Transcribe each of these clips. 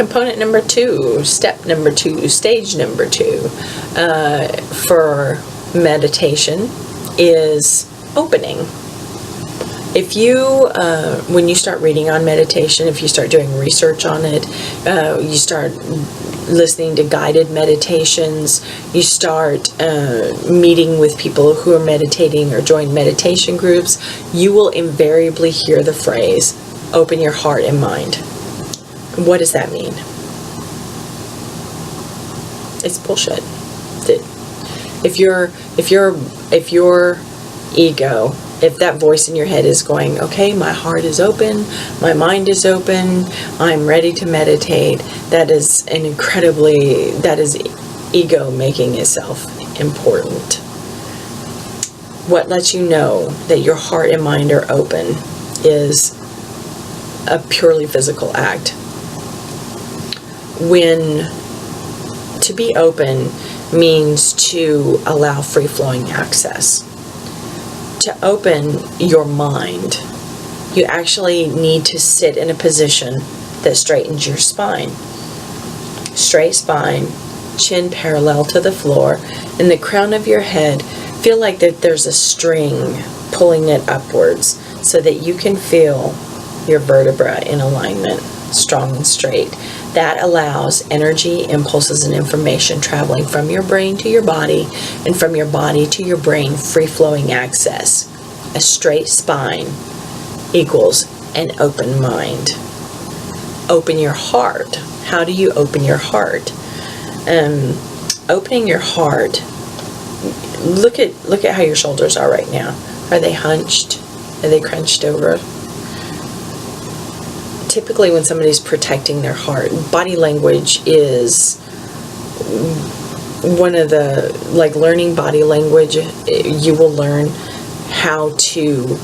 component number 2, step number 2, stage number 2 for meditation is opening. If you, when you start reading on meditation, if you start doing research on it, you start listening to guided meditations, you start meeting with people who are meditating or join meditation groups, you will invariably hear the phrase, open your heart and mind. What does that mean? It's bullshit. If your ego, if that voice in your head is going, okay, my heart is open, my mind is open, I'm ready to meditate, that is ego making itself important. What lets you know that your heart and mind are open is a purely physical act. When to be open means to allow free-flowing access. To open your mind, you actually need to sit in a position that straightens your spine. Straight spine, chin parallel to the floor, and the crown of your head, feel like that there's a string pulling it upwards so that you can feel your vertebra in alignment, strong and straight. That allows energy, impulses, and information traveling from your brain to your body and from your body to your brain, free-flowing access. A straight spine equals an open mind. Open your heart. How do you open your heart? Opening your heart, look at how your shoulders are right now. Are they hunched? Are they crunched over? Typically when somebody's protecting their heart, body language is one of the, like learning body language, you will learn how to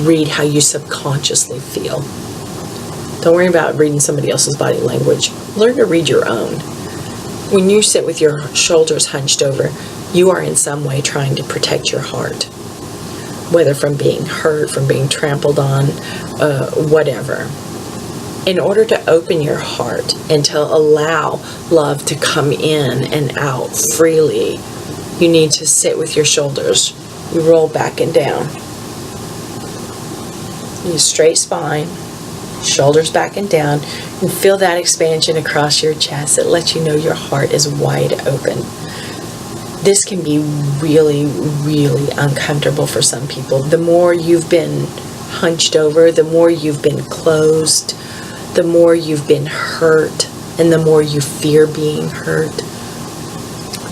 read how you subconsciously feel. Don't worry about reading somebody else's body language. Learn to read your own. When you sit with your shoulders hunched over, you are in some way trying to protect your heart. Whether from being hurt, from being trampled on, whatever. In order to open your heart and to allow love to come in and out freely, you need to sit with your shoulders. You roll back and down. You straight spine, shoulders back and down, and feel that expansion across your chest. It lets you know your heart is wide open. This can be really, really uncomfortable for some people. The more you've been hunched over, the more you've been closed, the more you've been hurt, and the more you fear being hurt,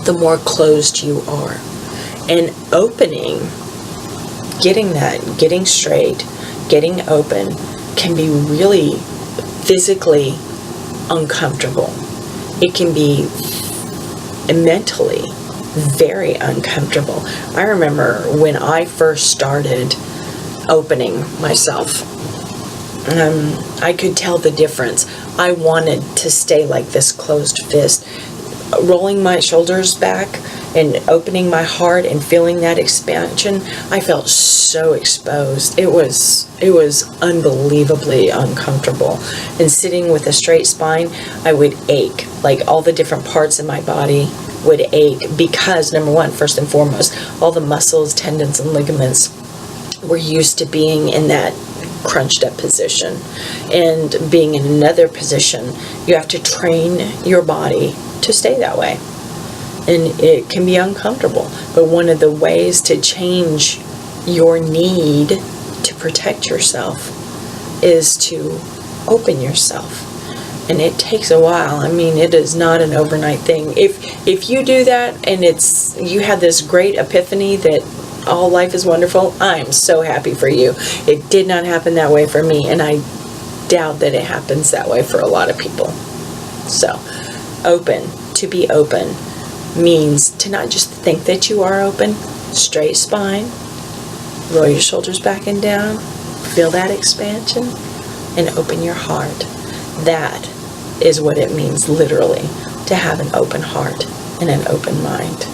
the more closed you are. And opening, getting straight, getting open, can be really physically uncomfortable. It can be mentally very uncomfortable. I remember when I first started opening myself, I could tell the difference. I wanted to stay like this closed fist. Rolling my shoulders back and opening my heart and feeling that expansion, I felt so exposed. It was unbelievably uncomfortable. And sitting with a straight spine, I would ache. Like all the different parts of my body would ache because, number one, first and foremost, all the muscles, tendons, and ligaments were used to being in that crunched up position. And being in another position, you have to train your body to stay that way. And it can be uncomfortable. But one of the ways to change your need to protect yourself is to open yourself. And it takes a while. I mean, it is not an overnight thing. If you do that and you have this great epiphany that all life is wonderful, I'm so happy for you. It did not happen that way for me, and I doubt that it happens that way for a lot of people. So, to be open means to not just think that you are open, straight spine, roll your shoulders back and down, feel that expansion, and open your heart. That is what it means literally to have an open heart and an open mind.